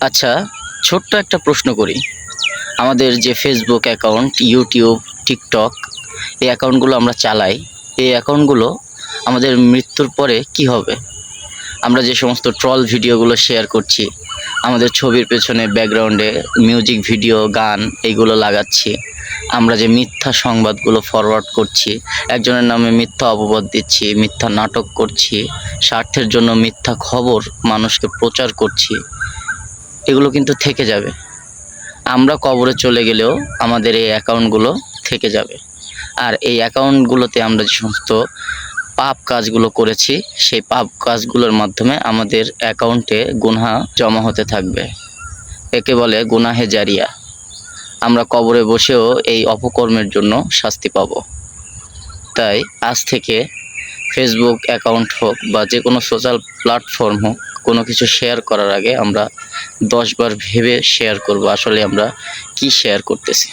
আচ্ছা, ছোট্ট একটা প্রশ্ন করি। আমাদের যে ফেসবুক অ্যাকাউন্ট, ইউটিউব, টিকটক এই অ্যাকাউন্টগুলো আমরা চালাই। এই অ্যাকাউন্টগুলো আমাদের মৃত্যুর পরে কি হবে? আমরা যে সমস্ত ট্রল ভিডিওগুলো শেয়ার করছি, আমাদের ছবির পেছনে ব্যাকগ্রাউন্ডে মিউজিক ভিডিও, গান এইগুলো লাগাচ্ছি। আমরা যে মিথ্যা সংবাদগুলো ফরওয়ার্ড করছি, একজনের নামে মিথ্যা অপবাদ দিচ্ছি, মিথ্যা নাটক করছি, স্বার্থের জন্য মিথ্যা খবর মানুষকে প্রচার করছি, এগুলো কিন্তু থেকে যাবে। আমরা কবরে চলে গেলেও আমাদের এই অ্যাকাউন্টগুলো থেকে যাবে। আর এই অ্যাকাউন্টগুলোতে আমরা যে সমস্ত পাপ কাজগুলো করেছি, সেই পাপ কাজগুলোর মাধ্যমে আমাদের অ্যাকাউন্টে গুনাহ জমা হতে থাকবে। একে বলে গুনাহে জারিয়া। আমরা কবরে বসেও এই অপকর্মের জন্য শাস্তি পাব। তাই আজ থেকে ফেসবুক অ্যাকাউন্ট হোক বা যে কোনো সোশ্যাল প্ল্যাটফর্ম হোক, কোনো কিছু শেয়ার করার আগে আমরা 10 বার ভেবে শেয়ার করব আসলে আমরা কি শেয়ার করতেছি।